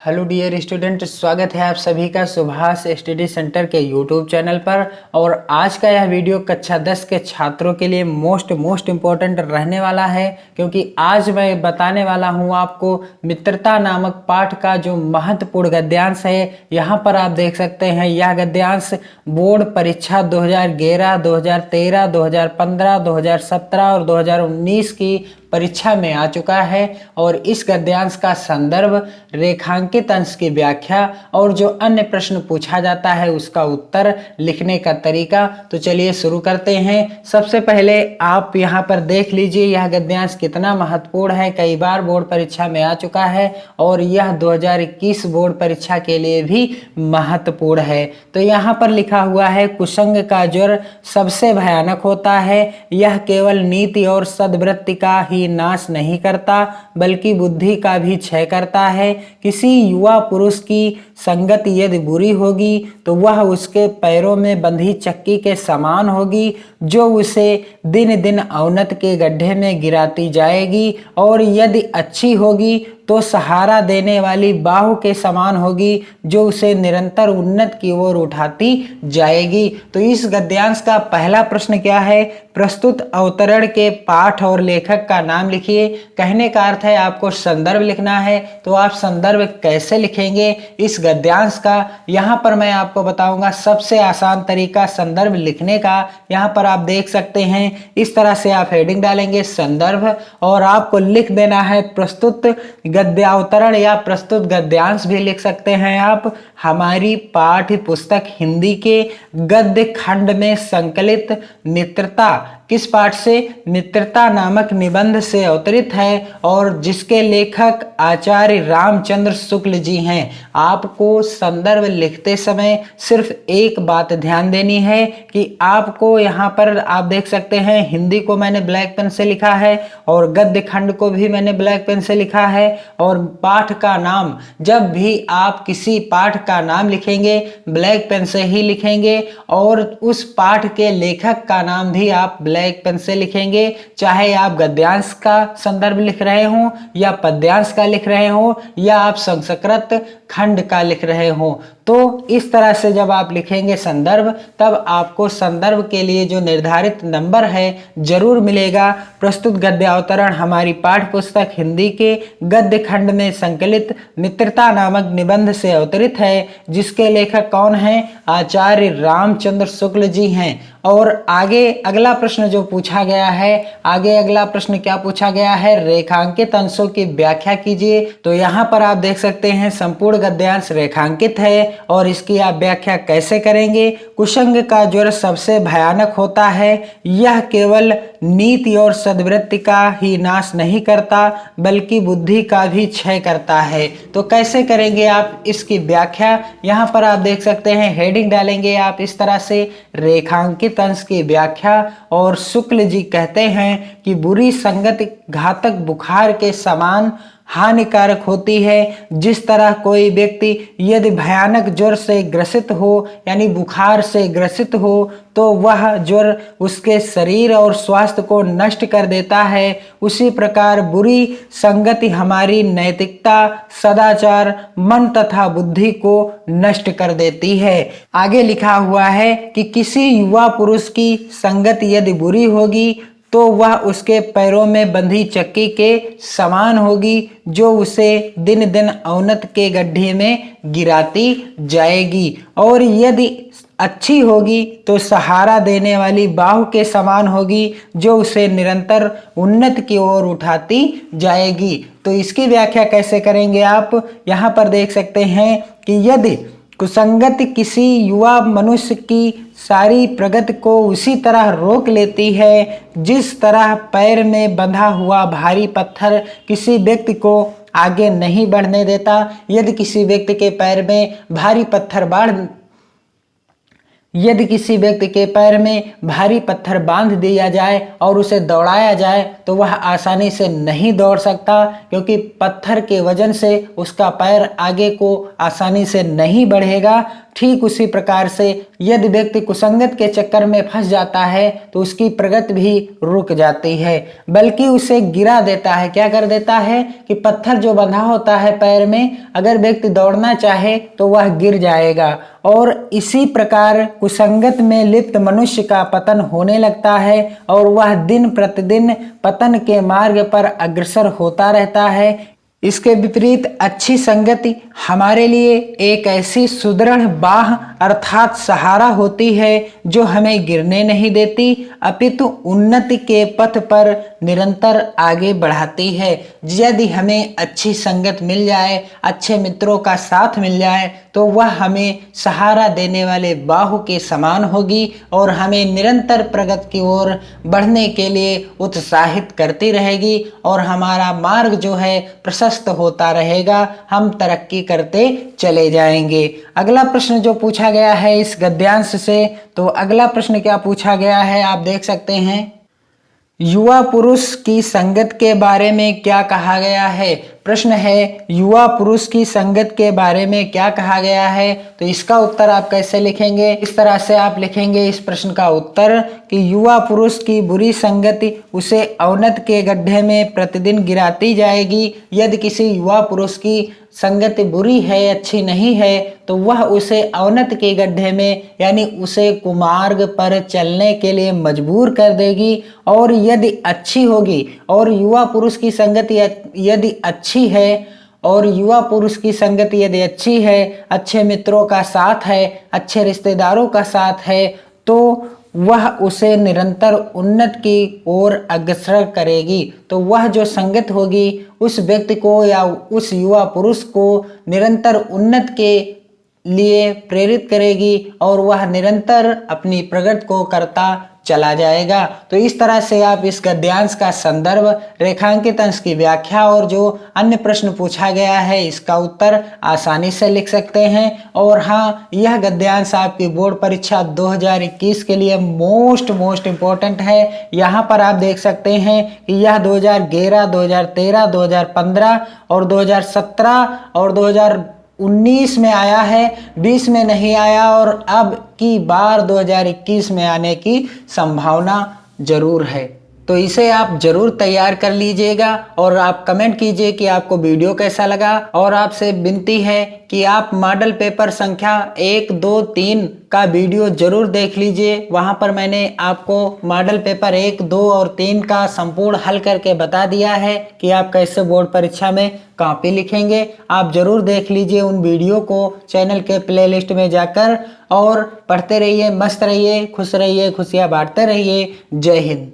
Hello dear student, स्वागत है आप सभी का सुभाष स्टडी सेंटर के यूट्यूब चैनल पर। और आज का यह वीडियो कक्षा 10 के छात्रों के लिए मोस्ट इम्पोर्टेंट रहने वाला है, क्योंकि आज मैं बताने वाला हूं आपको मित्रता नामक पाठ का जो महत्वपूर्ण गद्यांश है। यहाँ पर आप देख सकते हैं, यह गद्यांश बोर्ड परीक्षा 2011, 2013, 2015, 2017 और 2019 की परीक्षा में आ चुका है। और इस गद्यांश का संदर्भ, रेखांकित अंश की व्याख्या और जो अन्य प्रश्न पूछा जाता है उसका उत्तर लिखने का तरीका। तो चलिए शुरू करते हैं। सबसे पहले आप यहाँ पर देख लीजिए यह गद्यांश कितना महत्वपूर्ण है। कई बार बोर्ड परीक्षा में आ चुका है और यह 2021 बोर्ड परीक्षा के लिए भी महत्वपूर्ण है। तो यहाँ पर लिखा हुआ है, कुसंग का ज्वर सबसे भयानक होता है। यह केवल नीति और सद्वृत्ति का ही नाश नहीं करता बल्कि बुद्धि का भी क्षय करता है। किसी युवा पुरुष की संगति यदि बुरी होगी तो वह उसके पैरों में बंधी चक्की के समान होगी, जो उसे दिन दिन अवनत के गड्ढे में गिराती जाएगी। और यदि अच्छी होगी तो सहारा देने वाली बाहु के समान होगी, जो उसे निरंतर उन्नत की ओर उठाती जाएगी। तो इस गद्यांश का पहला प्रश्न क्या है? प्रस्तुत अवतरण के पाठ और लेखक का नाम लिखिए। कहने का अर्थ है आपको संदर्भ लिखना है। तो आप संदर्भ कैसे लिखेंगे इस गद्यांश का, यहाँ पर मैं आपको बताऊंगा सबसे आसान तरीका संदर्भ लिखने का। यहाँ पर आप देख सकते हैं, इस तरह से आप हेडिंग डालेंगे संदर्भ और आपको लिख देना है प्रस्तुत गद्यावतरण या प्रस्तुत गद्यांश भी लिख सकते हैं आप। हमारी पाठ्य पुस्तक हिंदी के गद्य खंड में संकलित मित्रता, किस पाठ से? मित्रता नामक निबंध से अवतरित है और जिसके लेखक आचार्य रामचंद्र शुक्ल जी हैं। आपको संदर्भ लिखते समय सिर्फ एक बात ध्यान देनी है कि आपको यहाँ पर आप देख सकते हैं, हिंदी को मैंने ब्लैक पेन से लिखा है और गद्य खंड को भी मैंने ब्लैक पेन से लिखा है। और पाठ का नाम, जब भी आप किसी पाठ का नाम लिखेंगे ब्लैक पेन से ही लिखेंगे और उस पाठ के लेखक का नाम भी आप ब्लैक पेन से लिखेंगे। चाहे आप गद्यांश का संदर्भ लिख रहे हों या पद्यांश का लिख रहे हों या आप संस्कृत खंड का लिख रहे हों, तो इस तरह से जब आप लिखेंगे संदर्भ, तब आपको संदर्भ के लिए जो निर्धारित नंबर है जरूर मिलेगा। प्रस्तुत गद्यावतरण हमारी पाठ्य पुस्तक हिंदी के गद्य खंड में संकलित मित्रता नामक निबंध से अवतरित है, जिसके लेखक कौन हैं? आचार्य रामचंद्र शुक्ल जी हैं। और आगे अगला प्रश्न जो पूछा गया है, आगे अगला प्रश्न क्या पूछा गया है? रेखांकित अंशों की व्याख्या कीजिए। तो यहाँ पर आप देख सकते हैं संपूर्ण गद्यांश रेखांकित है और इसकी आप व्याख्या कैसे करेंगे? कुसंग का ज्वर सबसे भयानक होता है। यह केवल नीति और सद्वृत्ति का ही नाश नहीं करता बल्कि बुद्धि का भी क्षय करता है। तो कैसे करेंगे आप इसकी व्याख्या? यहाँ पर आप देख सकते हैं, हेडिंग डालेंगे आप इस तरह से, रेखांकित अंश की व्याख्या। और शुक्ल जी कहते हैं कि बुरी संगति घातक बुखार के समान हानिकारक होती है। जिस तरह कोई व्यक्ति यदि भयानक ज्वर से ग्रसित हो, यानी बुखार से ग्रसित हो, तो वह ज्वर उसके शरीर और स्वास्थ्य को नष्ट कर देता है, उसी प्रकार बुरी संगति हमारी नैतिकता, सदाचार, मन तथा बुद्धि को नष्ट कर देती है। आगे लिखा हुआ है कि किसी युवा पुरुष की संगति यदि बुरी होगी तो वह उसके पैरों में बंधी चक्की के समान होगी, जो उसे दिन दिन अवनत के गड्ढे में गिराती जाएगी। और यदि अच्छी होगी तो सहारा देने वाली बाहु के समान होगी, जो उसे निरंतर उन्नत की ओर उठाती जाएगी। तो इसकी व्याख्या कैसे करेंगे आप? यहाँ पर देख सकते हैं कि यदि कुसंगति किसी युवा मनुष्य की सारी प्रगति को उसी तरह रोक लेती है जिस तरह पैर में बंधा हुआ भारी पत्थर किसी व्यक्ति को आगे नहीं बढ़ने देता। यदि किसी व्यक्ति के पैर में भारी पत्थर यदि किसी व्यक्ति के पैर में भारी पत्थर बांध दिया जाए और उसे दौड़ाया जाए तो वह आसानी से नहीं दौड़ सकता, क्योंकि पत्थर के वजन से उसका पैर आगे को आसानी से नहीं बढ़ेगा। ठीक उसी प्रकार से यदि व्यक्ति कुसंगत के चक्कर में फंस जाता है तो उसकी प्रगति भी रुक जाती है, बल्कि उसे गिरा देता है। क्या कर देता है कि पत्थर जो बंधा होता है पैर में, अगर व्यक्ति दौड़ना चाहे तो वह गिर जाएगा। और इसी प्रकार कुसंगत में लिप्त मनुष्य का पतन होने लगता है और वह दिन प्रतिदिन पतन के मार्ग पर अग्रसर होता रहता है। इसके विपरीत अच्छी संगति हमारे लिए एक ऐसी सुदृढ़ बाह अर्थात सहारा होती है जो हमें गिरने नहीं देती, अपितु उन्नति के पथ पर निरंतर आगे बढ़ाती है। यदि हमें अच्छी संगत मिल जाए, अच्छे मित्रों का साथ मिल जाए, तो वह हमें सहारा देने वाले बाहु के समान होगी और हमें निरंतर प्रगति की ओर बढ़ने के लिए उत्साहित करती रहेगी और हमारा मार्ग जो है प्रशस्त होता रहेगा, हम तरक्की करते चले जाएंगे। अगला प्रश्न जो पूछा गया है इस गद्यांश से, तो अगला प्रश्न क्या पूछा गया है आप देख सकते हैं। युवा पुरुष की संगत के बारे में क्या कहा गया है। प्रश्न है युवा पुरुष की संगत के बारे में क्या कहा गया है, तो इसका उत्तर आप कैसे लिखेंगे। इस तरह से आप लिखेंगे इस प्रश्न का उत्तर कि युवा पुरुष की बुरी संगति उसे अवनत के गड्ढे में प्रतिदिन गिराती जाएगी। यदि किसी युवा पुरुष की संगति बुरी है, अच्छी नहीं है, तो वह उसे अवनत के गड्ढे में यानी उसे कुमार्ग पर चलने के लिए मजबूर कर देगी। और यदि अच्छी होगी और युवा पुरुष की संगति यदि अच्छी है और युवा पुरुष की संगति यदि अच्छी है, अच्छे मित्रों का साथ है, अच्छे रिश्तेदारों का साथ है, तो वह उसे निरंतर उन्नत की ओर अग्रसर करेगी। तो वह जो संगत होगी उस व्यक्ति को या उस युवा पुरुष को निरंतर उन्नत के लिए प्रेरित करेगी और वह निरंतर अपनी प्रगति को करता चला जाएगा। तो इस तरह से आप इस गद्यांश का संदर्भ, रेखांकित अंश की व्याख्या और जो अन्य प्रश्न पूछा गया है इसका उत्तर आसानी से लिख सकते हैं। और हाँ, यह गद्यांश आपकी बोर्ड परीक्षा 2021 के लिए मोस्ट इम्पोर्टेंट है। यहाँ पर आप देख सकते हैं कि यह 2011, 2013, 2015 और 2017 और 2019 में आया है, 20 में नहीं आया और अब की बार 2021 में आने की संभावना जरूर है। तो इसे आप जरूर तैयार कर लीजिएगा और आप कमेंट कीजिए कि आपको वीडियो कैसा लगा। और आपसे विनती है कि आप मॉडल पेपर संख्या 1, 2, 3 का वीडियो जरूर देख लीजिए। वहां पर मैंने आपको मॉडल पेपर 1, 2 और 3 का संपूर्ण हल करके बता दिया है कि आप कैसे बोर्ड परीक्षा में कॉपी लिखेंगे। आप जरूर देख लीजिए उन वीडियो को चैनल के प्लेलिस्ट में जाकर और पढ़ते रहिए, मस्त रहिए, खुश रहिए, खुशियां बांटते रहिए। जय हिंद।